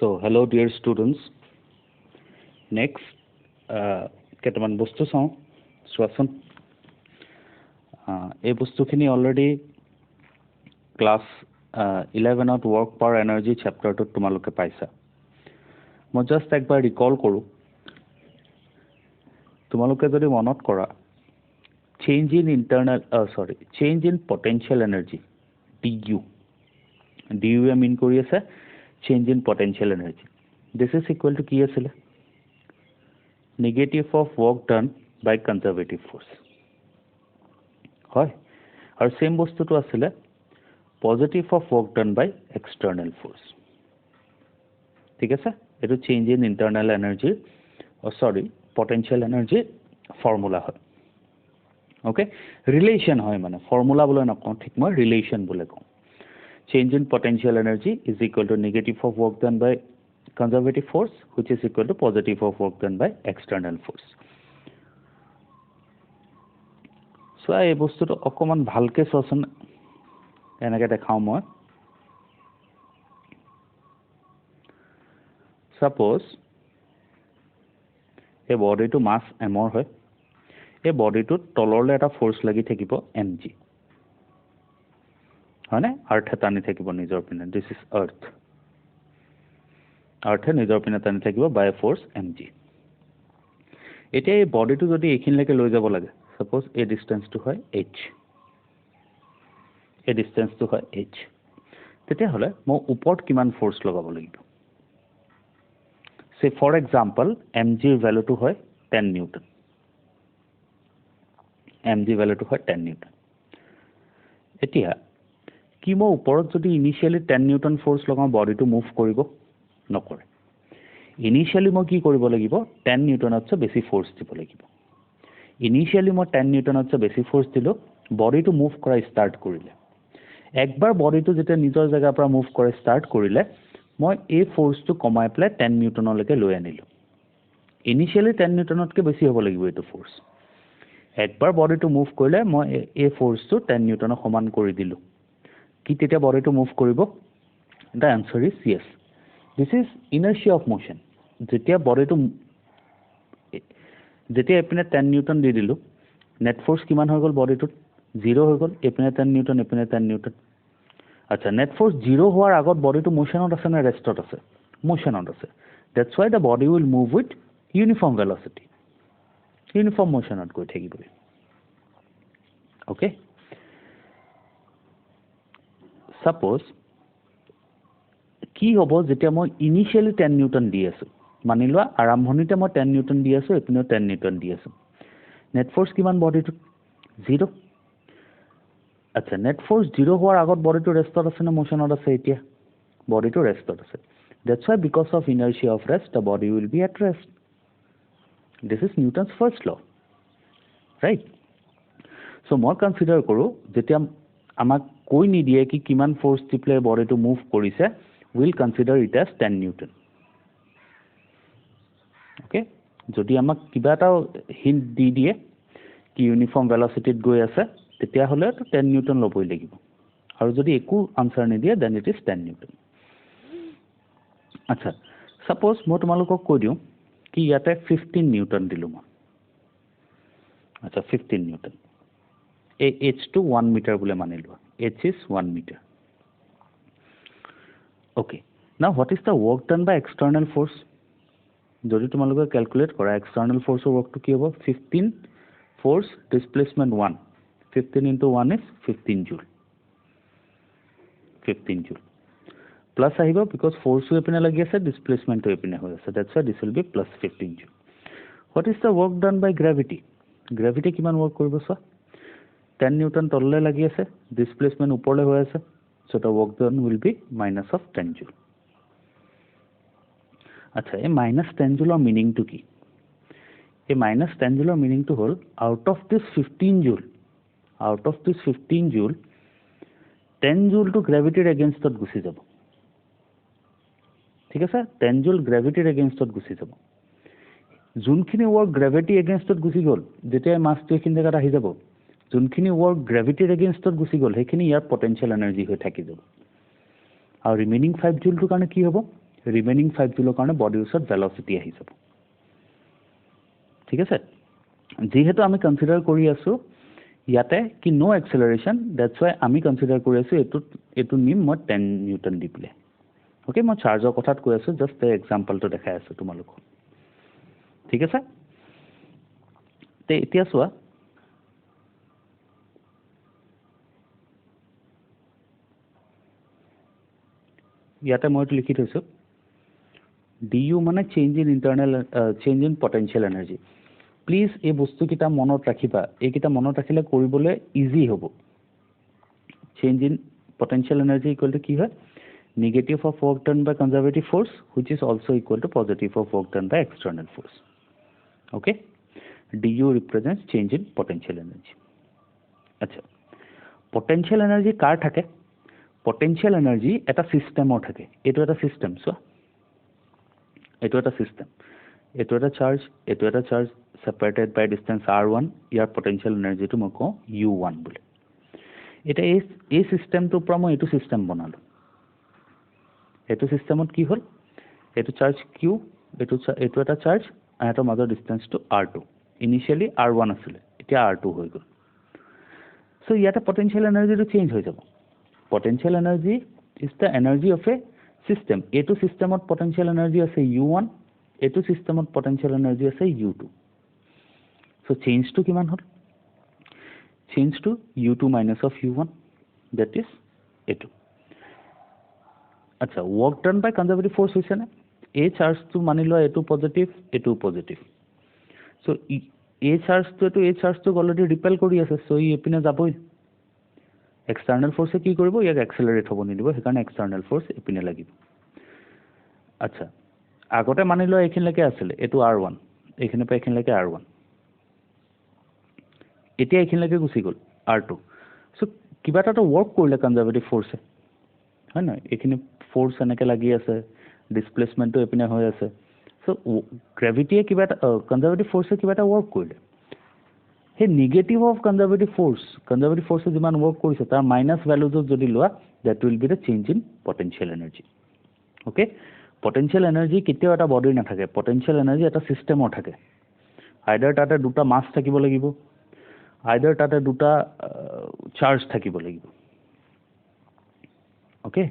So, hello dear students. Next, কেইটামান বস্তু চাওঁ চোৱাচোন এই বস্তুখিনি অলৰেডি ক্লাছ 11ত ৱৰ্ক পাৱাৰ এনাৰ্জি চেপ্টাৰটোত তোমালোকে পাইছা মই জাষ্ট একবাৰ ৰিকল কৰোঁ তোমালোকে যদি মনত কৰা change in potential energy DU মিন কৰি আছে change in potential energy this is equal to কি আছিলে negative of work done by conservative force হয় আৰু সেম বস্তুটো আছিলে positive of work done by external force ঠিক আছে এটো change in internal energy potential energy formula হয় ওকে রিলেশন হয় মানে ফর্মুলা বলে না কোন ঠিক মই রিলেশন বলে কোন change in potential energy is equal to negative of work done by conservative force which is equal to positive of work done by external force so এই বস্তুটো অকমান ভালকে চোৱাচোন এনেকে দেখাও মই suppose এই বডিটো মাস m হয় এই বডিটো তলৰলে এটা ফোৰ্স লাগি থাকিব mg হয়নে আৰ্থ টানি থাকিব নিজৰ পিনে দিস ইজ আৰ্থ আৰ্থে নিজৰ পিনে টানি থাকিব বাই ফোর্স mg এতিয়া এই বডিটো যদি এইখিনলৈকে লৈ যাব লাগে সাপোজ এই ডিসটেন্সটো হয় h এই ডিসটেন্সটো হয় h তেতিয়া হলে মই ওপৰত কিমান ফোৰ্স লগাব লাগিব সে ফৰ এক্সাম্পল mg এর ভ্যালুটো হয় 10 নিউটন mg ভ্যালুটো হয় 10 নিউটন এতিয়া কি মই ওপৰত যদি ইনিশিয়ালি 10 নিউটন ফোৰ্স লগাও বডিটো মুভ কৰিব নকৰে ইনিশিয়ালি মই কি কৰিব লাগিব 10 নিউটনতছে বেছি ফোর্স দিব লাগিব ইনিশিয়ালি মই 10 নিউটনতছে বেছি ফোর্স দিলো বডিটো মুভ কৰা স্টাৰ্ট কৰিলে একবাৰ বডিটো যেতিয়া নিজৰ জায়গাৰ পৰা মুভ কৰে স্টাৰ্ট কৰিলে মই এই ফোর্সটো কমাই প্লাই 10 নিউটনলৈকে লৈ আনিলো ইনিশিয়ালি 10 নিউটনতকে বেছি হ'ব লাগিব এটো ফোর্স একবাৰ বডিটো মুভ কৰিলে মই এই ফোৰ্সটো 10 নিউটনৰ সমান কৰি দিলো কি তেতিয়া বডিটো মুভ কৰিব the answer is yes this is inertia of motion যেতিয়া বডিটো যেতিয়া এপিনে 10 নিউটন দি দিলো নেট ফোর্স কিমান হৈ গল বডিটো 0 হৈ গল এপিনে 10 নিউটন এপিনে 10 নিউটন আচ্ছা নেট ফোর্স 0 হোৱাৰ আগত বডিটো মোশনত আছে না ৰেষ্টত আছে মোশনত আছে that's why the body will move with uniform velocity uniform motionত গৈ থাকিব okay suppose কি হ'ব যেতিয়া মই ইনিশিয়ালি 10 নিউটন দি আছো মানিলোৱা আৰম্ভণিতে মই 10 নিউটন দি আছো এপিনে 10 নিউটন দি আছো নেট ফোর্স কিমান বডিটো 0 আচ্ছা নেট ফোর্স 0 হোৱাৰ আগত বডিটো ৰেষ্টত আছে না মোশনত আছে এতিয়া বডিটো ৰেষ্টত আছে that's why because of inertia of rest the body will be at rest this is Newton's first law right so মই কনসিডার কৰো যেতিয়া আমাক কৈ নিদিয়ে কি কিমান ফোৰ্স দিলে বডিটো মুভ কৰিছে will consider it as 10 newton okay যদি আমাক কিবা এটা হিন্ট দি দিয়ে কি ইউনিফর্ম ভেলোসিটিত গৈ আছে তেতিয়া হলে 10 নিউটন লবই লাগিব আৰু যদি একো আনসার নিদিয়ে দেন ইট ইজ 10 নিউটন আচ্ছা সাপোজ মই তোমালোকক কৈ দিও কি ইয়াতে 15 নিউটন দিলো মই আচ্ছা 15 নিউটন এই h to 1 মিটার বলে মানিলো h is 1 meter okay now what is the work done by external force যদি তোমালোকে ক্যালকুলেট কৰা external force ৰ work টো কি হ'ব 15 force displacement 1 15 into 1 is 15 joule 15 joule plus আহিব because force এপিনে লাগি আছে displacement এপিনে হৈ আছে that's why this will be plus 15 joule what is the work done by gravity gravity কিমান work কৰিব সা 10 নিউটন তললে লাগি আছে displacement ওপৰলে হৈ আছে so the work done will be minus of 10 joule আচ্ছা এই minus 10 joule meaning to কি এই minus 10 joule meaning to hall out of this 15 joule 10 joule to gravity against ত গুছি যাব ঠিক আছে 10 joule gravity against ত গুছি যাব যোনখিনি work gravity against ত গুছি গল যেতিয়া মাসটো এখিন জায়গাত আহি যাব যোনখিনি work gravity against ত গুছি গল হেখিনি ইয়াৰ potential energy হৈ থাকি যাব আৰু ৰিমেইনিং 5 joule টো কাৰণে কি হ'ব ৰিমেইনিং 5 জুলৰ কাৰণে বডিৰ ওচৰত ভেলচিটি আহি যাব ঠিক আছে যিহেতু আমি কনসিডাৰ কৰি আছো ইয়াতে কি নো এক্সেলাৰেশন দ্যাটস ওয়াই আমি কনসিডাৰ কৰি আছো এটো নিম মই 10 নিউটন দি প্লে ওকে মই চাৰ্জৰ কথাত কৈ আছো জাস্ট এ এক্সাম্পলটো দেখাই আছো তোমালোক ঠিক আছে তে এতিয়া চোৱা ইয়াতে মই লিখি থৈছো du মানে change in internal change in potential energy please এই বস্তু কিটা মনত ৰাখিবা এই কিটা মনত ৰাখিলে কৰিবলৈ ইজি হ'ব change in potential energy equal to কি হয় negative of work done by conservative force which is also equal to positive of work done by external force okay du represents change in potential energy acha potential energy কাৰ থাকে potential energy এটা সিস্টেমৰ থাকে এটো এটা system so এটো এটা system এটো এটা charge separated by distance r1 year potential energy টো মই কও u1 বুলি এটা এই সিস্টেমটো পৰা মই এটো সিস্টেম বনালো এটো সিস্টেমত কি হল এটো চাৰ্জ q এটো এটা চাৰ্জ আৰ এটো মাজৰ distance two r2 initially r1 আছিল এতিয়া r2 হৈ গল সো ইয়াতে পটেনশিয়াল এনার্জি টো চেঞ্জ হৈ যাব potential energy is the energy of a system এটো সিস্টেমত পটেনশিয়াল এনার্জি আছে u1 এটো সিস্টেমত পটেনশিয়াল এনার্জি আছে u2 সো চেঞ্জ টু কিমান হল change to u2 minus of u1 that is এটো আচ্ছা work done by conservative force হৈছে না এই চার্জ তো মানি লও এটো পজিটিভ সো এই চার্জ তো অলরেডি রিপেল কৰি আছে সো ই এপিনে যাবই এক্সটাৰ্নাল ফোৰ্সে কি কৰিব ইয়াক এক্সেলাৰেট হ'ব নিদিব হেকাৰণে এক্সটার্নাল ফোর্স এপিনে লাগিব আচ্ছা আগতে মানি লও এখিনলৈকে আছিল এটো r1 এখিনে পে এখিনলৈকে r1 এতিয়া এখিনলৈকে গুছি গল r2 সো কিবা এটা ওয়ার্ক কৰিলে কনজাৰভেটিভ ফোৰ্সে হয় না এখিনি ফোৰ্স এনেকে লাগি আছে ডিসপ্লেসমেন্টটো এপিনে হৈ আছে সো গ্ৰেভিটিয়ে কিবা এটা কনজাৰভেটিভ ফোৰ্সে কিবা এটা ওয়াৰ্ক কৰিলে হে নেগেটিভ অফ কনজাৰভেটিভ ফোৰ্সে যিমান ওয়াৰ্ক কৰিছে তাৰ মাইনাস ভ্যালুজ যদি লোৱা that will be the change in potential energy okay potential energy কেতিয়াও এটা বডিৰ নাথাকে পটেনশিয়াল এনাৰ্জি এটা সিস্টেমৰ থাকে আইদাৰ তাতে দুটা মাস থাকিব লাগিব আইদাৰ তাতে দুটা চার্জ থাকিব লাগিব ওকে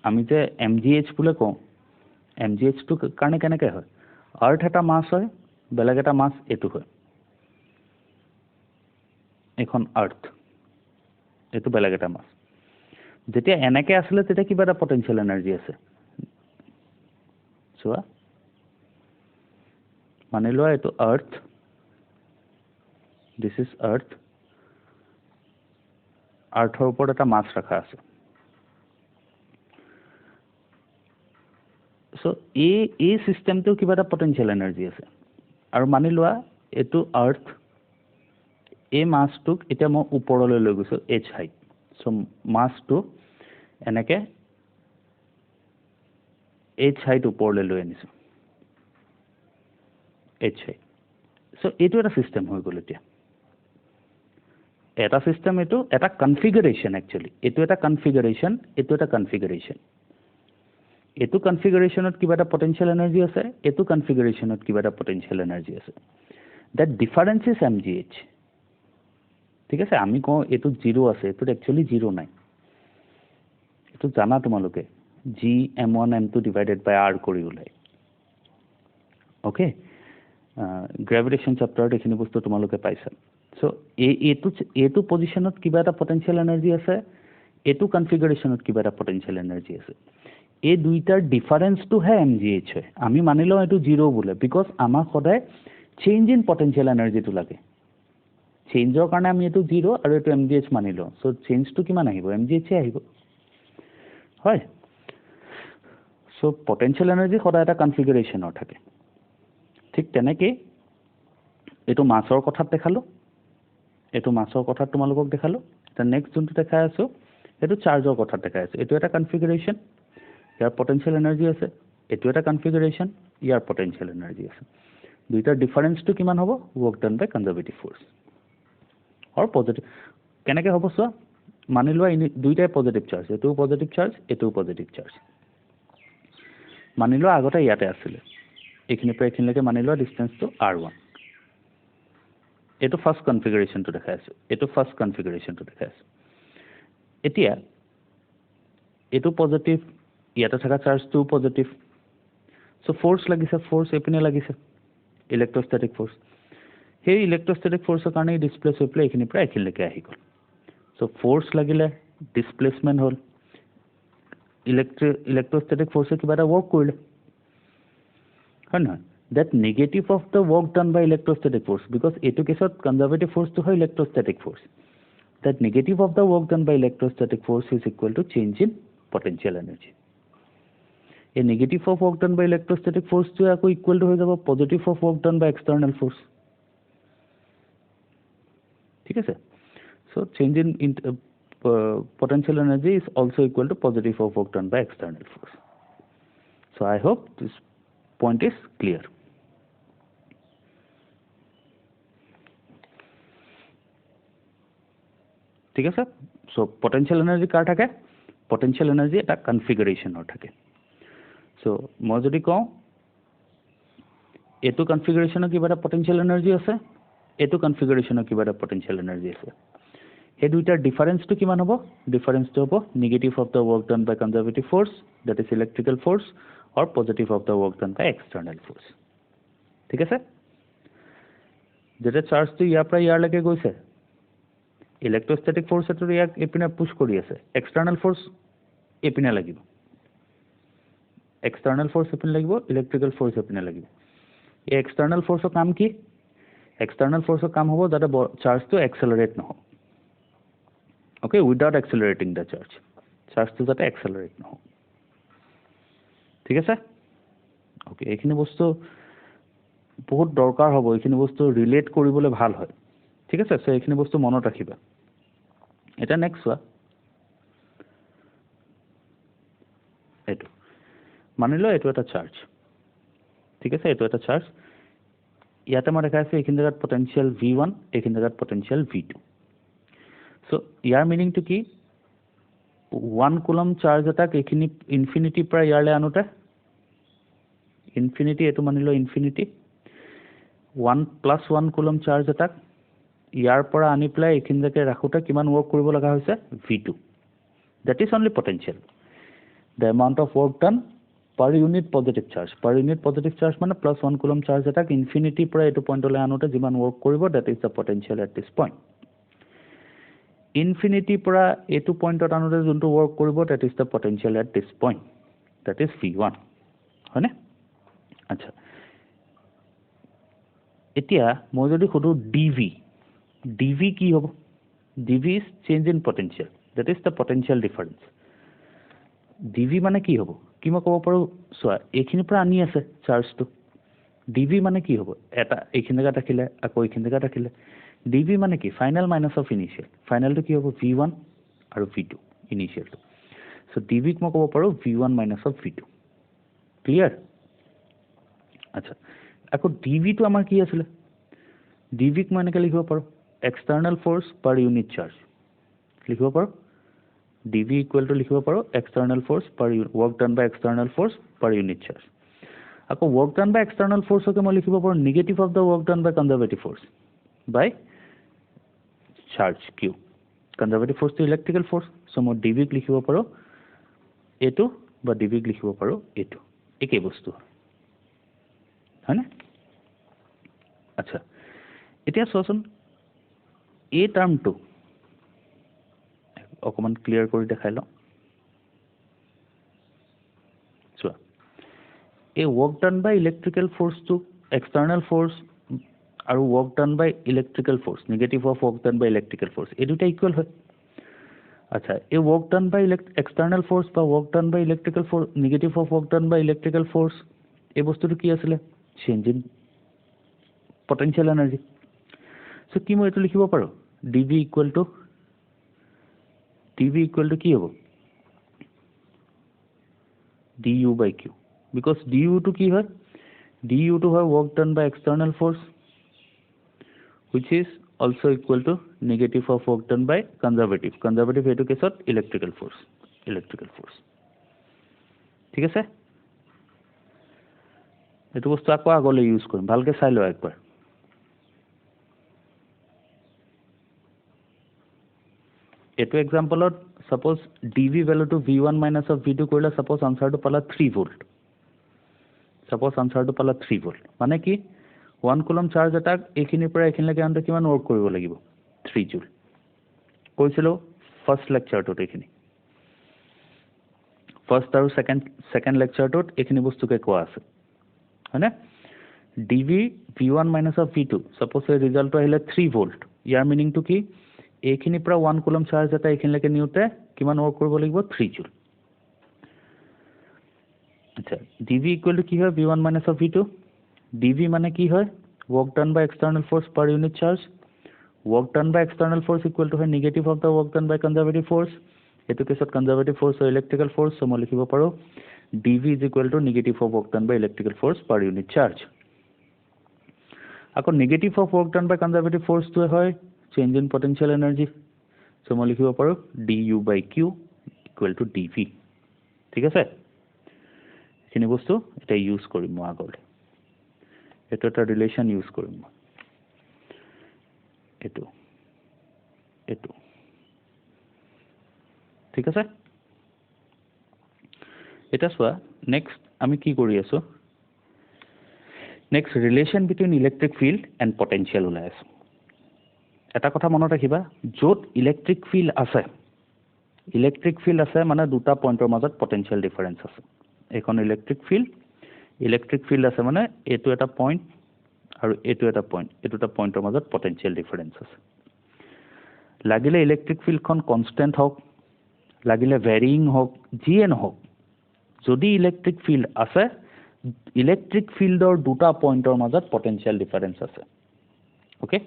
আমি যে mgh বুলে কও mgh তো কাৰণে কেনেকৈ হয় আৰ্থ এটা মাস হয় বেলেগ এটা মাস এটো হয় এখন আৰ্থ এটো বেলেগ এটা মাস যেতিয়া এনেকে আসলে তেতিয়া কিবা এটা পটেনশিয়াল এনার্জি আছে চোৱা মানি লোৱা এটো আৰ্থ দিস ইজ আৰ্থ আৰ্থৰ ওপৰত এটা মাস ৰাখা আছে সো এই সিস্টেমটো কিবা এটা পটেনশিয়াল এনাৰ্জি আছে আৰু মানি লোৱা এটো আৰ্থ এই মাসটোক এতিয়া মই ওপৰলৈ লৈ গৈছো h হাইট সো মাসটো এনেকে h হাইট ওপৰলৈ লৈ আনিছো h হাইট সো এটো এটা সিস্টেম হৈ গল এতিয়া এটা সিস্টেম এটো এটা কনফিগারেশন একচুয়ালি এটো এটা কনফিগারেশন এটো কনফিগারেশনত কিবা এটা পটেনশিয়াল এনার্জি আছে এটো কনফিগারেশনত কিবা এটা পটেনশিয়াল এনার্জি আছে দ্যাট ডিফারেন্স ইজ mgh ঠিক আছে আমি কও এটো 0 আছে এটো একচুয়ালি 0 নাই এটো জানা তোমালোকে g m1 m2 ডিভাইডেড বাই r কৰি উলাই ওকে গ্ৰেভিটেশন চ্যাপ্টাৰত এখিনি বস্তু তোমালোকে পাইছা সো এটো পজিশনত কিবা এটা পটেনশিয়াল এনার্জি আছে এটো কনফিগারেশনত কিবা এটা পটেনশিয়াল এনার্জি আছে এই দুইটাৰ ডিফারেন্সটো হে mgh হয় আমি মানি লও এটো 0 বুলে বিকজ আমাৰ সদায় চেঞ্জ ইন পটেনশিয়াল এনাৰ্জিটো লাগে চেঞ্জৰ কাৰণে আমি এটো 0 আৰু এটো mgh মানি লও সো চেঞ্জটো কিমান আহিব mgh আহিব হয় সো পটেনশিয়াল এনার্জি সদায় এটা কনফিগাৰেশনৰ থাকে ঠিক তেনেকৈ এটো মাসৰ কথাত দেখালো এটো মাসৰ কথাত তোমালোকক দেখালো এটা নেক্সট যোনটো দেখাই আছো এটো চাৰ্জৰ কথাত দেখাই আছো এটো এটা কনফিগাৰেশন ইয়াৰ পটেনশিয়াল এনাৰ্জি আছে এটো এটা কনফিগাৰেশন ইয়াৰ পটেনশিয়াল এনাৰ্জি আছে দুইটাৰ ডিফাৰেন্সটো কিমান হ'ব work done by conservative force or positive কেনেকৈ হ'ব সো মানি লোৱা দুইটাই পজিটিভ চাৰ্জ, এইটোও পজিটিভ চাৰ্জ, এইটোও পজিটিভ চাৰ্জ। মানি লোৱা আগতে ইয়াতে আছিলে, এইখিনিৰ পৰা এইখিনিলৈকে মানি লোৱা ডিষ্টেঞ্চটো R1। এইটো ফাৰ্ষ্ট কনফিগাৰেশ্যনটো দেখাই আছোঁ, এইটো ফাৰ্ষ্ট কনফিগাৰেশ্যনটো দেখাই আছোঁ। এতিয়া এইটো পজিটিভ, ইয়াতে থকা চাৰ্জটোও পজিটিভ, চ' ফ'ৰ্চ লাগিছে, ফ'ৰ্চ এইপিনে লাগিছে, ইলেক্ট্ৰষ্টেটিক ফ'ৰ্চ। সেই ইলেক্ট্ৰষ্টেটিক ফ'ৰ্চৰ কাৰণে ডিছপ্লেচ হৈ পেলাই এইখিনিৰ পৰা এইখিনিলৈকে আহি গ'ল। চ' ফ'ৰ্চ লাগিলে, ডিছপ্লেচমেণ্ট হ'ল, ইলেক্ট্ৰষ্টেটিক ফ'ৰ্চে কিবা এটা ৱৰ্ক কৰিলে, হয় নহয়? That negative of the work done by electrostatic force, because এইটো কেছত conservative force to হয় electrostatic force. That negative of the work done by electrostatic force is equal to change in potential energy. A negative of work done by electrostatic force to আকৌ equal to হৈ যাব positive of work done by external force. ঠিক আছে? So change in potential energy is also equal to positive of work done by external force. So I hope this point is clear. ঠিক আছে? চ' potential energy কাৰ থাকে? Potential energy এটা কনফিগাৰেশ্যনৰ থাকে। চ' মই যদি কওঁ এইটো কনফিগাৰেশ্যনৰ কিবা এটা পটেনচিয়েল এনাৰ্জি আছে, এইটো কনফিগাৰেশ্যনৰ কিবা এটা পটেনচিয়েল এনাৰ্জি আছে, সেই দুইটাৰ ডিফাৰেঞ্চটো কিমান হ'ব? ডিফাৰেঞ্চটো হ'ব negative of the work done by conservative force, that is electrical force, or positive of the work done by external force. ঠিক আছে? যেতিয়া চাৰ্জটো ইয়াৰ পৰা ইয়াৰলৈকে গৈছে, ইলেক্ট্ৰষ্টেটিক ফ'ৰ্চেতো ইয়াক এইপিনে পুছ কৰি আছে, এক্সটাৰ্নেল ফ'ৰ্চ এইপিনে লাগিব, এক্সটাৰ্নেল ফ'ৰ্চ এইপিনে লাগিব, ইলেক্ট্ৰিকেল ফ'ৰ্চ এইপিনে লাগিব। এই এক্সটাৰ্নেল ফ'ৰ্চৰ কাম কি? এক্সটাৰ্নেল ফ'ৰ্চৰ কাম হ'ব যাতে চাৰ্জটো এক্সেলাৰেট নহওক, অ'কে, উইদাউট এক্সেলাৰেটিং দ্য চাৰ্জ, চাৰ্জটো যাতে এক্সেলাৰেট নহওক। ঠিক আছে? অ'কে, এইখিনি বস্তু বহুত দৰকাৰ হ'ব, এইখিনি বস্তু ৰিলেট কৰিবলৈ ভাল হয়। ঠিক আছে? চ' এইখিনি বস্তু মনত ৰাখিবা। এতিয়া নেক্সট চোৱা, এইটো মানি লোৱা এইটো এটা চাৰ্জ। ঠিক আছে? এইটো এটা চাৰ্জ, ইয়াতে মই দেখাই আছোঁ এইখিনি জেগাত পটেনচিয়েল V1, এইখিনি জেগাত পটেনচিয়েল V2। চ' ইয়াৰ মিনিংটো কি? 1 কুলম চাৰ্জ এটাক এইখিনি ইনফিনিটিৰ পৰা ইয়াৰলৈ আনোতে, ইনফিনিটি, এইটো মানি লোৱা ইনফিনিটি, 1+1 কুলম চাৰ্জ এটাক ইয়াৰ পৰা আনি পেলাই এইখিনিলৈকে ৰাখোঁতে কিমান ৱৰ্ক কৰিব লগা হৈছে? V2। That is only potential, the amount of work done per unit positive charge. Per unit positive charge মানে +1 কুলম চাৰ্জ এটাক ইনফিনিটিৰ পৰা এইটো পইণ্টলৈ আনোতে যিমান ৱৰ্ক কৰিব, that is the potential at this point. ইনফিনিটিৰ পৰা এইটো পইণ্টত আনোতে যোনটো ৱৰ্ক কৰিব, that is the potential at this point, that is V1, হয়নে? আচ্ছা, এতিয়া মই যদি সুধোঁ DV, DV কি হ'ব? DV is change in potential, that is the potential difference. DV মানে কি হ'ব? কি মই ক'ব পাৰোঁ? চোৱা, এইখিনিৰ পৰা আনি আছে চাৰ্জটো, DV মানে কি হ'ব? এটা এইখিনি জেগাত ৰাখিলে, আকৌ এইখিনি জেগাত ৰাখিলে, DV মানে কি? Final minus of initial. ফাইনেলটো কি হ'ব? V1 আৰু V2, ইনিচিয়েলটো। চ' DVক মই ক'ব পাৰোঁ V1 minus of V2। Clear? আচ্ছা, আকৌ DVটো আমাৰ কি আছিলে? DVক মই এনেকৈ লিখিব পাৰোঁ external force per unit charge. লিখিব পাৰোঁ DV ইকুৱেল টু লিখিব পাৰোঁ external force per work done by external force per unit charge. আকৌ ৱৰ্ক ডান বাই এক্সটাৰ্নেল ফ'ৰ্চকে মই লিখিব পাৰোঁ negative of the work done by conservative force by charge Q. Conservative ফ'ৰ্চটো ইলেক্ট্ৰিকেল ফ'ৰ্চ, চ' মই DVক লিখিব পাৰোঁ এইটো, বা DVক লিখিব পাৰোঁ এইটো, একেই বস্তু, হয়নে? আচ্ছা, এতিয়া চোৱাচোন, এই টাৰ্মটো অকণমান ক্লিয়াৰ কৰি দেখাই লওঁ। চোৱা, এই ৱৰ্ক ডান বাই ইলেক্ট্ৰিকেল ফ'ৰ্চটো এক্সটাৰ্নেল ফ'ৰ্চ আৰু work done by electrical force, negative of work done by electrical force, এই দুটা ইকুৱেল হয়। আচ্ছা, এই work done by external force বা work done by electrical force, negative of work done by electrical force, এই বস্তুটো কি আছিলে? Change in potential energy. So' কি মই এইটো লিখিব পাৰোঁ DV ইকুৱেল টু কি হ'ব? DU বাই Q, বিকজ DUটো কি হয়? DUটো হয় work done by external force, which is also equal to negative of work done by conservative এইটো কেছত electrical force ঠিক আছে এইটো বস্তু আকৌ আগলৈ ইউজ কৰিম ভালকে চাই লও একবাৰ এইটো এক্সাম্পলত suppose dv value to v1 minus of v2 কৰিলে সাপোজ আনসাৰটো পালা 3 ভোল্ট সাপোজ আনসাৰটো পালা 3 ভোল্ট মানে কি 1 কুলম চাৰ্জ এটাক এইখিনিৰ পৰা এইখিনিলৈকে আনতে কিমান ওয়াৰ্ক কৰিব লাগিব 3 জুল কৈছিলো ফাৰ্স্ট লেকচাৰটোত এইখিনি ফাৰ্স্ট আৰু সেকেন্ড লেকচাৰটোত এইখিনি বস্তুকে কোৱা আছে হয়নে dv v1 minus of v2 suppose এই ৰিজাল্টটো আহিলে 3 ভোল্ট ইয়াৰ মিনিংটো কি এইখিনিৰ পৰা 1 কুলম চাৰ্জ এটা এইখিনিলৈকে নিউতে কিমান ওয়াৰ্ক কৰিব লাগিব 3 জুল আচ্ছা dv ইকুৱেল টু কি হয় v1 minus of v2 dv মানে কি হয় work done by external force per unit charge work done by external force equal to হয় negative of the work done by conservative force এটো কেছত conservative force or electrical force so মই লিখিব পাৰো dv is equal to negative of work done by electrical force per unit charge আকৌ negative of work done by conservative force তো হয় change in potential energy so মই লিখিব পাৰো du by q equal to dv ঠিক আছে এখিনি বস্তু এটা ইউজ কৰিম মই আগলৈ এটা এটা ৰিলেশন ইউজ কৰিম এটো ঠিক আছে এটা সোয়া নেক্সট আমি কি কৰি আছো next relation between electric field and potential ওলাই আছে এটা কথা মনত ৰাখিবা যত ইলেক্ট্ৰিক ফিল্ড আছে মানে দুটা পইণ্টৰ মাজত পটেনশিয়াল ডিফাৰেন্স আছে এখন ইলেক্ট্ৰিক ফিল্ড আছে মানে এটো এটা পইণ্ট আৰু এটো এটা পইণ্ট এটো এটা পইণ্টৰ মাজত পটেনশিয়াল ডিফাৰেন্স আছে লাগিলে ইলেক্ট্ৰিক ফিল্ডখন কনস্ট্যান্ট হওক লাগিলে ভ্যাৰিং হওক যিয়ে নহওক যদি ইলেক্ট্ৰিক ফিল্ড আছে ইলেক্ট্ৰিক ফিল্ডৰ দুটা পইণ্টৰ মাজত পটেনশিয়াল ডিফাৰেন্স আছে ওকে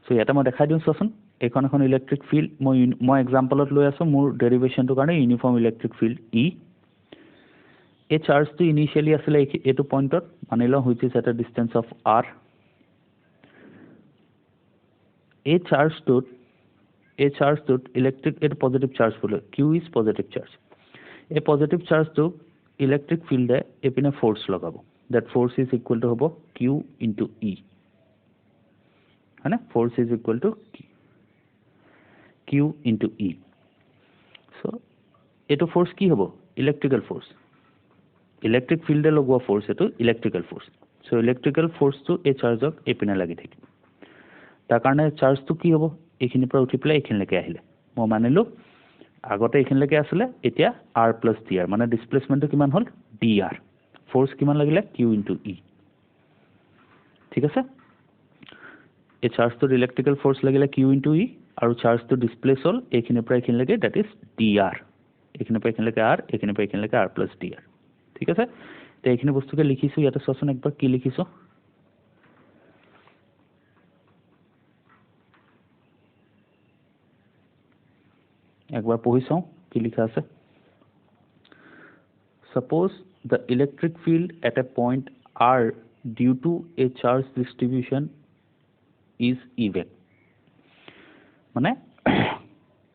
সো এটা মই দেখাই দিম চোৱাচোন এখন ইলেক্ট্ৰিক ফিল্ড মই এক্সাম্পলত লৈ আছো মোৰ ডেৰিভেশনটো কাৰণে ইউনিফৰ্ম ইলেক্ট্ৰিক ফিল্ড ই এই চাৰ্জটো ইনিশিয়ালি আছিল এটো পইণ্টত মানিলো হুইচ ইজ এট আ ডিসটেন্স অফ r এই চাৰ্জটোত ইলেক্ট্ৰিক এট পজিটিভ চাৰ্জ বলে q ইজ পজিটিভ চাৰ্জ এই পজিটিভ চাৰ্জটো ইলেক্ট্রিক ফিল্ডে এপিনে ফোর্স লগাব that force is equal two হবো q ইনটু e হয়নে force is equal two q into e so এটো ফোর্স কি হবো ইলেক্ট্রিক্যাল ফোর্স ইলেক্ট্রিক ফিল্ডে লগোৱা ফোৰ্স এটো ইলেক্ট্ৰিক্যাল ফোৰ্স সো ইলেক্ট্ৰিক্যাল ফোৰ্সটো এই চাৰ্জক এপিনে লাগি থাকিব তাৰ কাৰণে চাৰ্জটো কি হবো এইখিনিৰ পৰা উঠি পেলাই এইখিনিলৈকে আহিলে মই মানিলো আগতে এইখিনিলৈকে আছিল এতিয়া r + dr মানে ডিসপ্লেসমেন্টটো কিমান হল dr ফোর্স কিমান লাগিলে q ইনটু e ঠিক আছে এই চাৰ্জটোৰ ইলেক্ট্ৰিক্যাল ফোৰ্স লাগিলে q ইনটু e আৰু চাৰ্জটো ডিসপ্লেস হল এইখিনিৰ পৰা এইখিনিলৈকে দ্যাট ইজ dr এইখিনিৰ পৰা এইখিনিলৈকে r এইখিনিৰ পৰা এইখিনিলৈকে r + dr ঠিক আছে তে এইখিনি বস্তুকে লিখিছো ইয়াতে চোৱাচোন একবাৰ কি লিখিছো একবাৰ পঢ়ি চাও কি লিখা আছে suppose the electric field at a point r due to a charge distribution is even মানে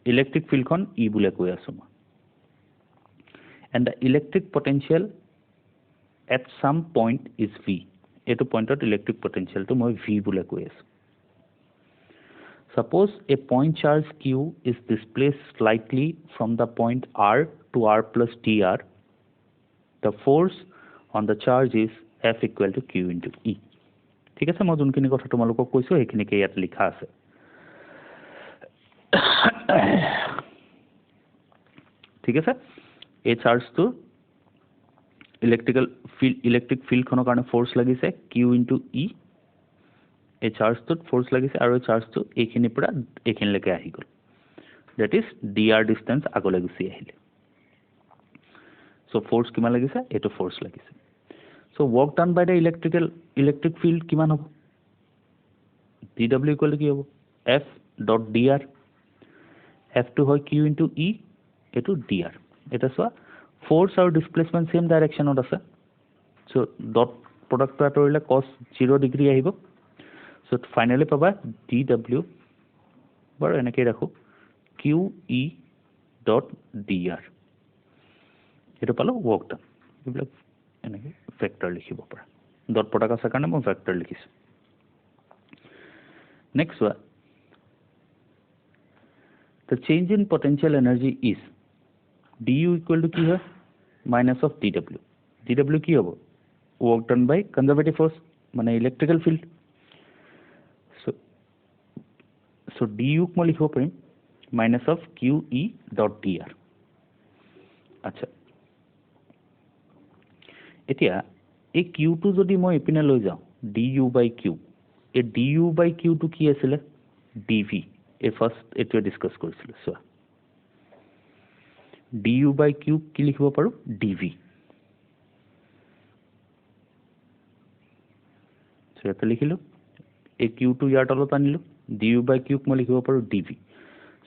electric field খন e বুলে কৈ আছো and the electric potential at some point is v এটো পইণ্টত electric potential to মই v বুলে কৈ আছো suppose a point charge q is displaced slightly from the point r to r plus dr the force on the charge is F equal to Q into E ঠিক আছে মই যোনখিনি কথা তোমালোকক কৈছো এইখিনিকে ইয়াত লিখা আছে ঠিক আছে এই চাৰ্জটো ইলেক্ট্ৰিক ফিল্ড খনৰ কাৰণে ফোৰ্স লাগিছে Q into E এই চাৰ্জটোত ফোৰ্স লাগিছে আৰু এই চাৰ্জটো এইখিনিৰ পৰা এইখিনিলৈকে আহি গল দ্যাট ইজ dr ডিসটেন্স আগলৈ গুচি আহিলে so force কিমান লাগিছে এটো force লাগিছে so work done by the electric field কিমান হ'ব dw equal to কি হ'ব f dot dr f to হয় q into e এটো dr এটা সোয়া force আৰু displacement same directionত আছে so dot product টো আতৰিলে cos 0 degree আহিব সো ফাইনালি পাবা dw বাৰু এনেকৈ ৰাখো qe ডট dr এইটো পালো ৱৰ্ক ডান এইবিলাক এনেকৈ ভেক্টৰ লিখিব পাৰা ডট প্ৰডাক্ট আছে কাৰণে মই ভেক্টৰ লিখিছো next one the change in potential energy is du equal to কি হয় minus of dw dw কি হ'ব work done by conservative force মানে electrical field so du মই লিখিব পাৰিম minus of qe dot dr আচ্ছা এতিয়া এই q টো যদি মই এপিনে লৈ যাওঁ du by q এই du by q টো কি আছিল dv এই ফার্স্ট এটো ডিসকাস কৰিছিল সো du by q কি লিখিব পাৰো dv সো এটা লিখিলো এই q টো ইয়াৰ তলত আনিলো du by q মই লিখিব পাৰো dv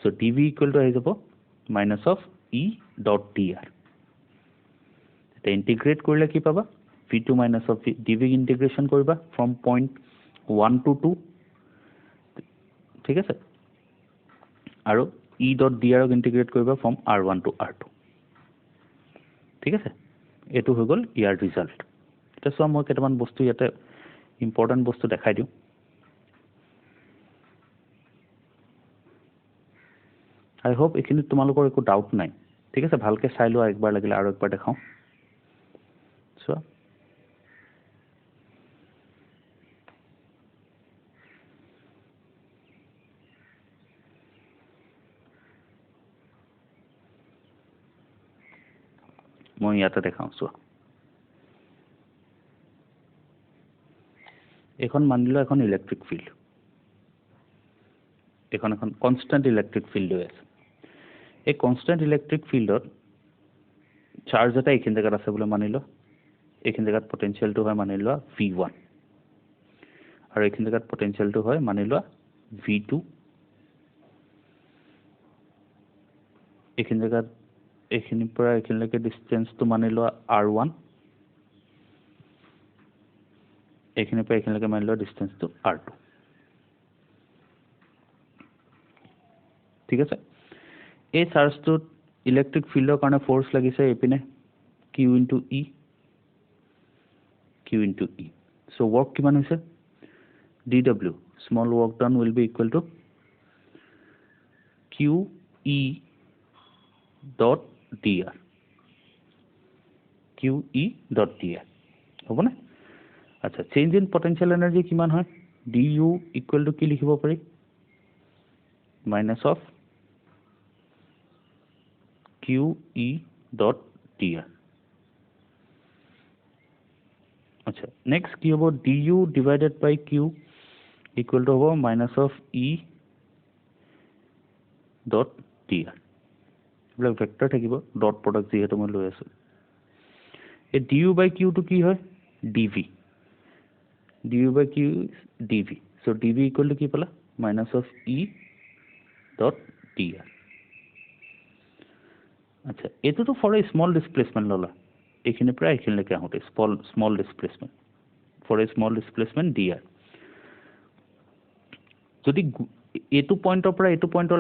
so dv equal to আহি যাব minus of e dot dr এটা ইন্টিগ্রেট কৰিলে কি পাবা v2 minus of dv ইন্টিগ্ৰেশন কৰিবা from point 1 to 2 ঠিক আছে আৰু e ডট dr ক ইন্টিগ্ৰেট কৰিবা from r1 to r2 ঠিক আছে এটো হৈ গল ইয়াৰ ৰিজাল্ট এটা সম মই কেটামান বস্তু ইয়াতে ইম্পৰ্টেন্ট বস্তু দেখাই দিও আই হোপ এখিনি তোমালোকৰ একো ডাউট নাই ঠিক আছে ভালকে চাই লোৱা একবাৰ লাগিলে আৰু একবাৰ দেখাও সো মই ইয়াতে দেখাও সো এখন মানিলো এখন ইলেক্ট্ৰিক ফিল্ড এখন কনস্ট্যান্ট ইলেক্ট্ৰিক ফিল্ড হৈ আছে এই কনস্ট্যান্ট ইলেক্ট্ৰিক ফিল্ডত চাৰ্জ এটা এইখিন জায়গাত আছে বুলি মানিলো এইখিন জায়গাত পটেনশিয়ালটো হয় মানিলো v1 আৰু এইখিন জায়গাত পটেনশিয়ালটো হয় মানিলো v2 এইখিন জায়গাত এইখিনিৰ পৰা এইখিনলৈকে ডিসটেন্সটো মানিলো r1 এইখিনিৰ পৰা এইখিনলৈকে মানিলো ডিসটেন্সটো r2 ঠিক আছে এই চাৰ্জটো ইলেক্ট্ৰিক ফিল্ডৰ কাৰণে ফোর্স লাগিছে এপিনে q into e so work কিমান হৈছে dw small work done will be equal to qe dot dr হ'ব না আচ্ছা চেঞ্জ ইন পটেনশিয়াল এনার্জি কিমান হয় du equal to কি লিখিব পাৰি minus of qe dot dr আচ্ছা নেক্সট কি হ'ব du divided by q equal to হ'ব minus of e dot dr block vector থাকিব ডট প্ৰডাক্ট যেহেতু মই লৈ আছো এই du by q টো কি হয় dv du by q is dv so dv equal to কি পালা minus of e dot dr আচ্ছা এটো তো ফৰ এ স্মল ডিসপ্লেসমেন্ট ললা এখানে প্ৰায় এখানে লেখা হতে small displacement for a small displacement dr যদি এটো পয়েন্টৰ পৰা এটো পয়েন্টৰ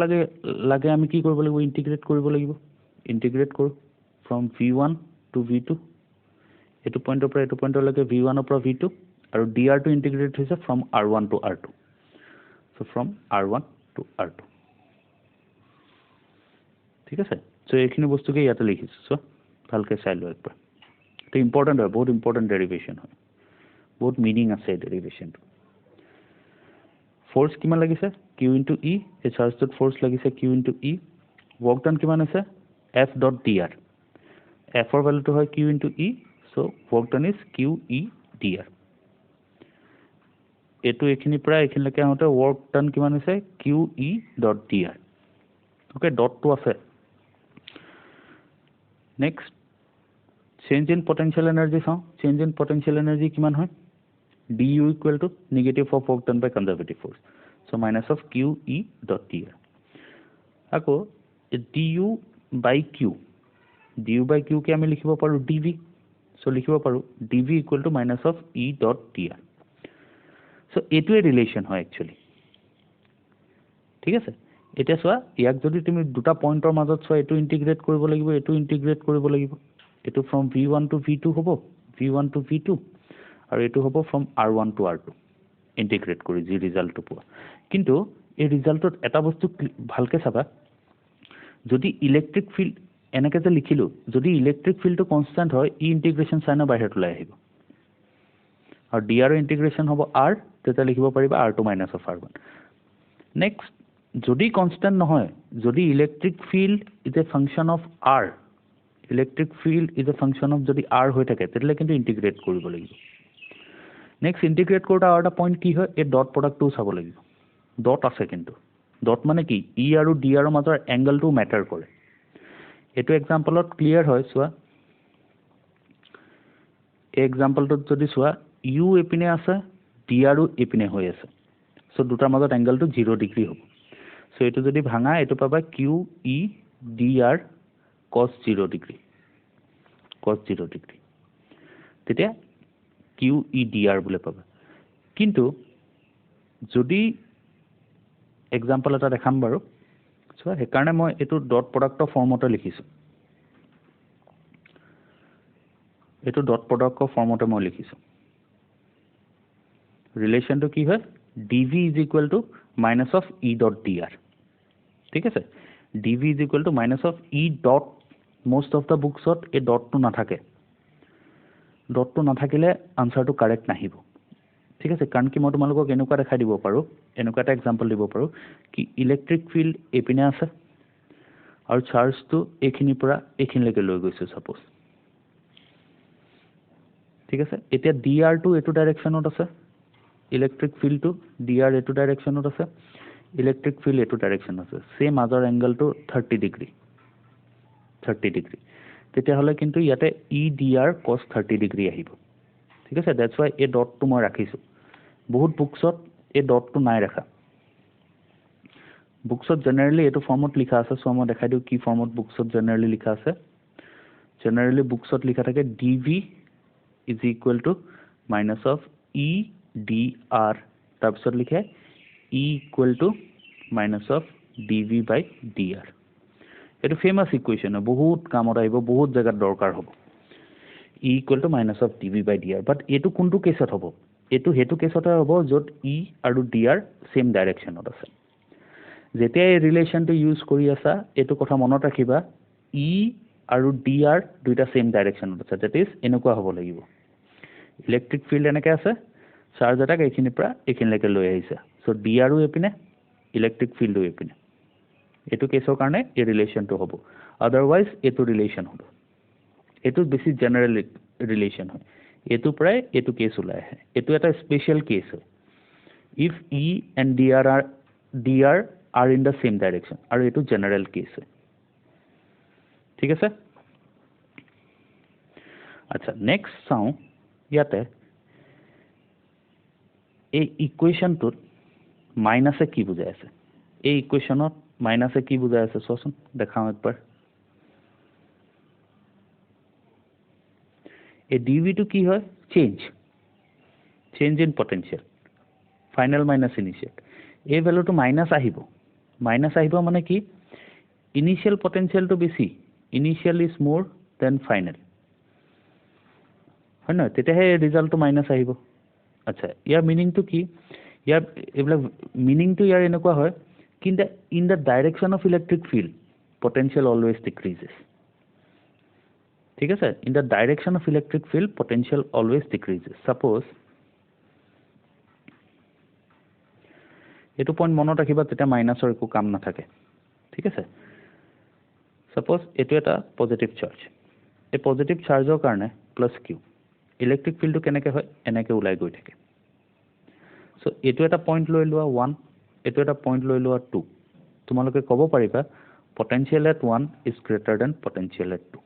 লাগে আমি কি কৰিব লাগিব ইন্টিগ্ৰেট কৰিব লাগিব ইন্টিগ্ৰেট কৰো from v1 to v2 এটো পয়েন্টৰ পৰা এটো পয়েন্টৰ লাগে v1 ৰ পৰা v2 আৰু dr টো ইন্টিগ্ৰেট হৈছে from r1 to r2 so from r1 to r2 ঠিক আছে সো এইখিনি বস্তুকে ইয়াতে লিখিছো সো ভালকে চাই লোৱা একবাৰ এটা ইম্পৰ্টেন্ট হয় বহুত ইম্পৰ্টেন্ট ডেৰিভেশন হয় বহুত মিনিং আছে ডেৰিভেশনটো ফোৰ্স কিমান লাগিছে q into e এই চাৰ্জটোত ফোর্স লাগিছে q into e work done কিমান আছে f dot dr f ৰ ভ্যালুটো হয় q into e so work done is qe dr এটো এখিনি প্ৰায় এখিনলৈকে আহোতে work done কিমান আছে qe dot dr ওকে ডটটো আছে next change in potential energy চাও চেঞ্জ ইন পটেনশিয়াল এনার্জি কিমান হয় du equal to negative of work done by conservative force so minus of qe dot dr আকৌ du by q কে আমি লিখিব পাৰো dv so লিখিব পাৰো dv equal to minus of e dot dr so এইটোৱে relation হয় actually ঠিক আছে এতিয়া চোৱা ইয়াক যদি তুমি দুটা পইণ্টৰ মাজত চোৱা এইটো ইণ্টিগ্ৰেট কৰিব লাগিব এইটো ইণ্টিগ্ৰেট কৰিব লাগিব এইটো ফ্ৰম v1 টু v2 হ'ব v1 টু v2 আৰু এইটো হ'ব from r1 two r2 integrate কৰি যি ৰিজাল্টটো পোৱা কিন্তু এই ৰিজাল্টত এটা বস্তু ভালকে চাবা যদি ইলেক্ট্ৰিক ফিল্ড এনেকে যে লিখিলো যদি ইলেক্ট্ৰিক ফিল্ডটো কনস্ট্যান্ট হয় ই ইন্টিগ্ৰেশন সাইনৰ বাহিৰত ওলাই আহিব আৰু dr ইন্টিগ্ৰেশন হ'ব r তেতিয়া লিখিব পাৰিবা r2 - r1 নেক্সট যদি কনস্ট্যান্ট নহয় যদি electric field is a function of r electric field is a function of যদি r হৈ থাকে তেতিয়া কিন্তু ইন্টিগ্ৰেট কৰিব লাগিব নেক্সট ইন্টিগ্ৰেট কৰোঁতে আৰু এটা পইণ্ট কি হয় এই ডট প্ৰডাক্টটো চাব লাগিব ডট আছে কিন্তু ডট মানে কি ই আৰু dr ৰ মাজৰ এংগলটো মেটাৰ কৰে এইটো এক্সাম্পলত ক্লিয়াৰ হয় চোৱা এই এক্সাম্পলটোত যদি চোৱা u এপিনে আছে dr ও এপিনে হৈ আছে সো দুটাৰ মাজত এংগলটো 0 ডিগ্ৰী হ'ব সো এইটো যদি ভাঙা এইটো পাবা q e dr cos 0 degree তেতিয়া q e dr বুলি পাবা কিন্তু যদি এক্সাম্পল এটা দেখাম বাৰু সো হেকাৰণে মই এটো ডট প্ৰডাক্টৰ ফৰ্মতে লিখিছো এটো ডট প্ৰডাক্টৰ ফৰ্মতে মই লিখিছো ৰিলেশনটো কি হয় dv minus of e dot dr ঠিক আছে dv minus of e dot most of the books এই ডটটো নাথাকে ডটটো নাথাকিলে আনসাৰটো কাৰেক্ট নাহিব ঠিক আছে কাৰণ কি মই তোমালোকক এনেকুৱা দেখাই দিব পাৰো এনেকুৱা এটা এক্সাম্পল দিব পাৰো কি ইলেক্ট্ৰিক ফিল্ড এপিনে আছে আৰু চাৰ্জটো এখিনিৰ পৰা এখিনিলৈকে লৈ গৈছে সাপোজ ঠিক আছে এতিয়া dr টো এটো ডাইৰেকশনত আছে ইলেক্ট্ৰিক ফিল্ডটো dr এটো ডাইৰেকশনত আছে ইলেক্ট্ৰিক ফিল্ড এটো ডাইৰেকশন আছে সেম মাজৰ এংগলটো 30 ডিগ্ৰী তেতিয়া হলে কিন্তু ইয়াতে e dr cos 30 ডিগ্ৰী আহিব ঠিক আছে দ্যাটস ওয়াই এই ডটটো মই ৰাখিছো বহুত বুকছত এই ডটটো নাই ৰাখা বুকছত জেনাৰেলি এটো ফৰ্মত লিখা আছে সো মই দেখাই দিও কি ফৰ্মত বুকছত জেনাৰেলি লিখা আছে জেনাৰেলি বুকছত লিখা থাকে dv is equal to minus of e dr তাৰপিছত লিখে e equal to minus of dv by dr এটো ফেমাস ইকুয়েশন বহুত কামত আহিব বহুত জায়গাত দৰকাৰ হ'ব e equal to minus of dv by dr but এটো কোনটো কেছত হ'ব এটো হেতু কেছতে হ'ব যত e আৰু dr সেম ডাইৰেকশনত আছে যেতিয়া এই ৰিলেশনটো ইউজ কৰি আছা এটো কথা মনত ৰাখিবা e আৰু dr দুইটা সেম ডাইৰেকশনত আছে দ্যাট ইজ এনেকুৱা হ'ব লাগিব ইলেক্ট্ৰিক ফিল্ড এনেকৈ আছে চাৰ্জ এটা এইখিনিৰ পৰা এইখিনিলৈকে লৈ আহিছে সো dr ও এপিনে ইলেক্ট্ৰিক ফিল্ডও এপিনে এটো কেছৰ কাৰণে এই ৰিলেশনটো হ'ব আদাৰৱাইজ এটো ৰিলেশন হ'ব এটো বেছি জেনাৰেল ৰিলেশন হয় এটো প্ৰায় এটো কেছ ওলাই আহে এটো এটা স্পেশাল কেছ হয় if e and dr are in the same direction আৰু এটো জেনাৰেল কেছ হয় ঠিক আছে আচ্ছা নেক্সট চাও ইয়াতে এই ইকুয়েশনটোত মাইনাসে কি বুজাই আছে এই ইকুয়েশনত মাইনাসে কি বুজাই আছে চোৱাচোন দেখাও একবাৰ এই dv টো কি হয় change in potential final minus initial এই ভ্যালুটো মাইনাস আহিব মানে কি ইনিশিয়াল পটেনশিয়ালটো বেছি initial is more than final হয় না তেতিয়াহে ৰিজাল্টটো মাইনাস আহিব আচ্ছা ইয়াৰ মিনিংটো কি ইয়াৰ এবলা মিনিংটো ইয়াৰ এনেকুৱা হয় কি in the direction of electric field potential always decreases ঠিক আছে in the direction of electric field potential always decreases suppose এটো পইণ্ট মনত ৰাখিবা তেতিয়া মাইনাসৰ একো কাম নাথাকে ঠিক আছে সাপোজ এটো এটা পজিটিভ চাৰ্জ এই পজিটিভ চাৰ্জৰ কাৰণে প্লাস q ইলেক্ট্ৰিক ফিল্ডটো কেনেকৈ হয় এনেকৈ ওলাই গৈ থাকে সো এটো এটা পইণ্ট লৈ লোৱা 1 এটো এটা পইণ্ট লৈ লোৱা 2 তোমালোকে ক'ব পাৰিবা potential at 1 is greater than potential at 2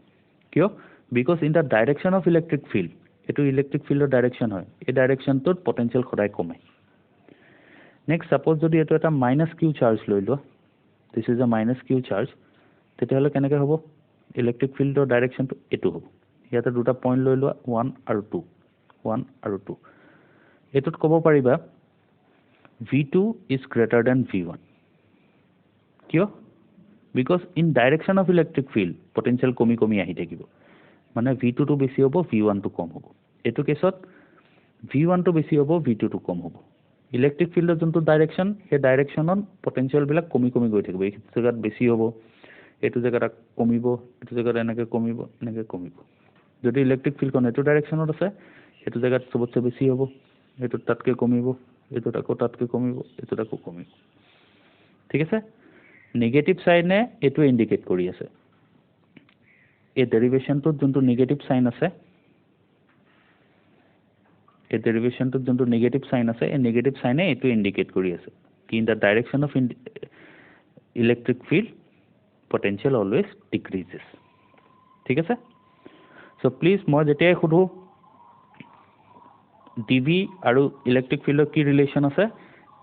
কিয় because in the direction of electric field এটো ইলেক্ট্ৰিক ফিল্ডৰ ডাইৰেকশন হয় এই ডাইৰেকশনটোত পটেনশিয়াল সদায় কমে নেক্সট সাপোজ যদি এটো এটা -q চাৰ্জ লৈ লোৱা this is a -q charge তেতিয়াহলে কেনেকৈ হ'ব ইলেক্ট্ৰিক ফিল্ডৰ ডাইৰেকশনটো এটো হ'ব ইয়াতে দুটা পইণ্ট লৈ লোৱা 1 আৰু 2 এটোত ক'ব পাৰিবা V2 is greater than V1 কিয় because in direction of electric field potential কমি কমি আহি থাকিব মানে V2 টো বেছি হ'ব V1 টো কম হ'ব এটো কেছত V1 টো বেছি হ'ব V2 টো কম হ'ব ইলেক্ট্ৰিক ফিল্ডৰ যোনটো ডাইৰেকশন সেই ডাইৰেকশনত পটেনশিয়াল বিলাক কমি কমি গৈ থাকিব এই জায়গাত বেছি হ'ব এটো জায়গাত কমিব এটো জায়গাত এনেকৈ কমিব যদি ইলেক্ট্ৰিক ফিল্ড কোন এটো ডাইৰেকশনত আছে এটো জায়গাত সবতছে বেছি হ'ব এটো তাতকৈ কমিব এটো তাতকৈ কমিব এটো তাতকৈ কমিব ঠিক আছে নেগেটিভ সাইনে এটো ইন্ডিকেট কৰি আছে এই ডেৰিভেশনটো যোনটো নেগেটিভ সাইন আছে এই ডেৰিভেশনটো যোনটো নেগেটিভ সাইন আছে এই নেগেটিভ সাইনে এটো ইন্ডিকেট কৰি আছে কি in the direction of electric field potential always decreases ঠিক আছে so please মই যেতিয়াই খুদু dv আৰু ইলেক্ট্ৰিক ফিল্ডৰ কি ৰিলেচন আছে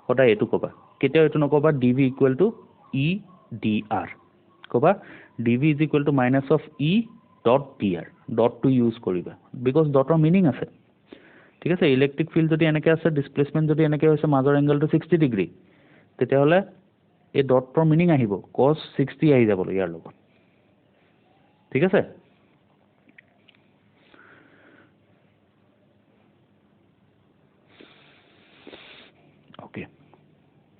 সদায় এটো কবা কেতিয়া এটো নকবা dv equal to e dr কবা dv is equal to minus of e dot dr dot to use কৰিবা because dot ৰ মিনিং আছে ঠিক আছে ইলেক্ট্ৰিক ফিল্ড যদি এনেকৈ আছে ডিসপ্লেসমেন্ট যদি এনেকৈ হৈছে মাজৰ এংগলটো 60 ডিগ্ৰী তেতিয়া হলে এই ডটৰ মিনিং আহিব cos 60 আহি যাব ইয়াৰ লগত ঠিক আছে ওকে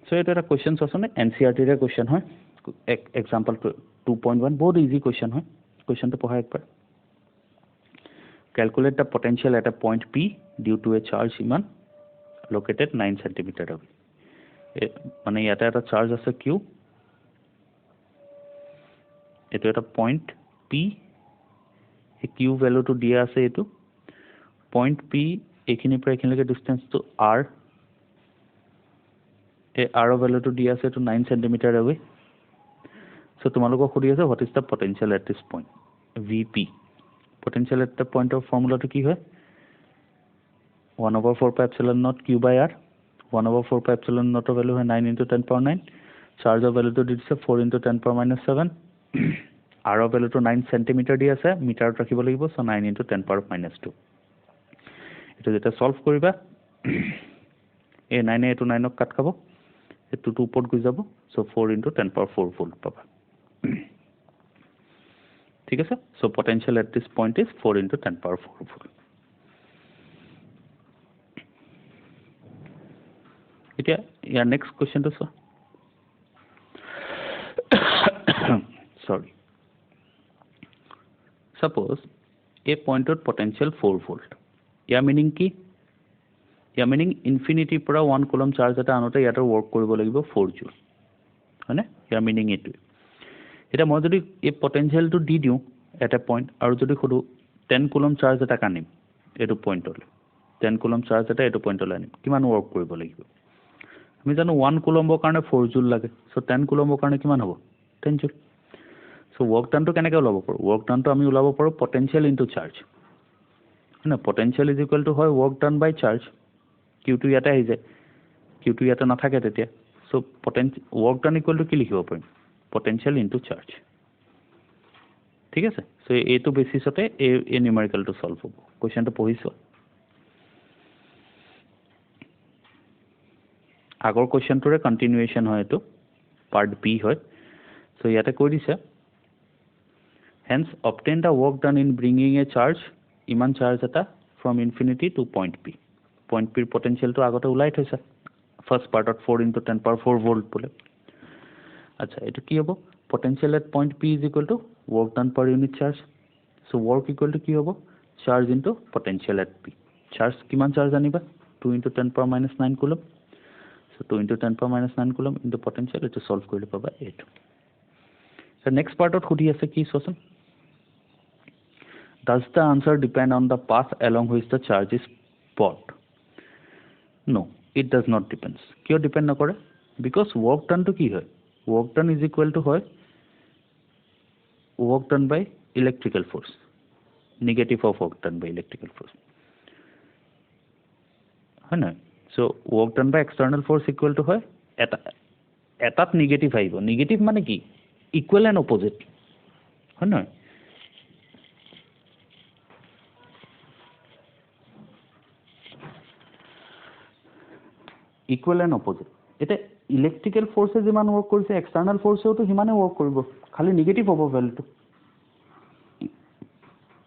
সো এটা কোশ্চেনস আছে না এনসিআৰটি ৰ কোশ্চেন হয় এক্সাম্পল 2.1 বহুত ইজি কোশ্চেন হয় কোশ্চেনটো পঢ়া একবাৰ calculate the potential at a point p due to a charge iman located 9 cm away মানে ইয়াতে এটা চার্জ আছে q এটো এটা পয়েন্ট p এই q ভ্যালু টু দিয়া আছে এটো পয়েন্ট p এখিনি পৰা এখিনলৈকে ডিসটেন্স টু r এই r ভ্যালু টু দিয়া আছে টু 9 cm away সো তোমালোকক খুদি আছে what is the potential at this point vp potential at the point of formula to কি হয় 1/4 pi epsilon naught q by r 1/4 pi epsilon naught value है 9 into 10 power 9 charge of value to this 4 into 10 power minus 7 r of value to 9 cm দি আছে মিটাৰত ৰাখিব লাগিব so 9 into 10 power minus 2 এটা যেটা solve কৰিবা এই 9 এটো 9 ক কাট খাব এটো 2 ওপৰত গৈ যাব so 4 into 10 power 4 ভোল্ট পাবা ঠিক আছে so potential at this point is 4 into 10 power 4 volt এতিয়া ইয়াৰ নেক্সট কোশ্চেনটো so sorry suppose a point of potential 4 volt ইয়াৰ মিনিং কি ইয়াৰ মিনিং ইনফিনিটি পৰা 1 কুলম চাৰ্জ এটা আনোতে ইয়াতে ওয়াৰ্ক কৰিব লাগিব 4 জুল হয়নে ইয়াৰ মিনিং এটো এটা মই যদি এই পটেনশিয়ালটো দি দিও এটা পয়েন্ট আৰু যদি খুদু 10 কুলম চাৰ্জ এটা কানিম এটো পয়েন্টলৈ 10 কুলম চাৰ্জ এটা এটো পয়েন্টলৈ আনিম কিমান ওয়াৰ্ক কৰিব লাগিব আমি জানো 1 কুলমৰ কাৰণে 4 জুল লাগে সো 10 কুলমৰ কাৰণে কিমান হ'ব 10 জুল সো ওয়াৰ্ক ডান তো কেনেকৈ ওলাব পাৰো ওয়াৰ্ক ডান তো আমি ওলাব পাৰো পটেনশিয়াল ইনটু চাৰ্জ না পটেনশিয়াল ইজ ইকুয়াল টু হয় work done by charge q2 ইয়াতে আহি যায় q2 ইয়াতে নাথাকে তেতিয়া so work done equal to কি লিখিব পাৰিম পটেনশিয়াল ইনটু চাৰ্জ ঠিক আছে সো এইটো বেসিসতে এই নিউমেৰিকেলটো সলভ হ'ব কোশ্চেনটো পঢ়িছো আগৰ কোশ্চেনটোৰে কন্টিনিউয়েশন হয় এটো পার্ট বি হয় সো ইয়াতে কৈ দিছে hence obtain the work done in bringing a charge ইমান চাৰ্জ এটা from infinity to point p point p potential to আগতে উলাই থৈছে first part of 4 into 10 power 4 volt বলে আচ্ছা এটো কি হ'ব potential at point p is equal to work done per unit charge so work equal to কি হ'ব charge into potential at p charge কিমান চাৰ্জ আনিবা 2 into 10 power minus 9 coulomb so 2 into 10 power minus 9 coulomb into potential এটো solve কৰিলে পাবা এটো so next part of খুদি আছে কি সোচন does the answer depend on the path along which the charge is brought no it does not depends কিয় depend নকৰে because work done to কি হয় work done is equal to হয় work done by electrical force negative of work done by electrical force হয় না so work done by external force equal to হয় এটাত negative আহিব negative মানে কি ইকুয়াল এন্ড অপোজিট হয় না ইকুৱেল এণ্ড অপজিট এতিয়া ইলেক্ট্ৰিকেল ফ'ৰ্চে যিমান ৱৰ্ক কৰিছে এক্সটাৰ্নেল ফ'ৰ্চেওতো সিমানে ৱৰ্ক কৰিব খালি নিগেটিভ হ'ব ভেলুটো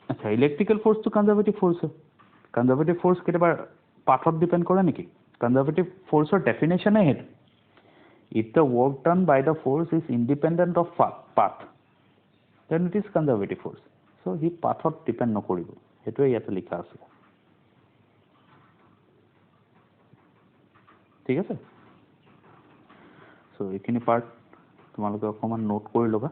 আচ্ছা ইলেক্ট্ৰিকেল ফ'ৰ্চটো কনজাৰ্ভেটিভ ফ'ৰ্চ হয় কনজাৰ্ভেটিভ ফ'ৰ্চ কেতিয়াবা পাথত ডিপেণ্ড কৰে নেকি কনজাৰ্ভেটিভ ফ'ৰ্চৰ ডেফিনেশ্যনে সেইটো if the work done by the force is independent of path then it is conservative force so' সি পাথত ডিপেণ্ড নকৰিব সেইটোৱে ইয়াতে লিখা আছে ঠিক আছে চ' এইখিনি পাৰ্ট তোমালোকে অকণমান নোট কৰি ল'বা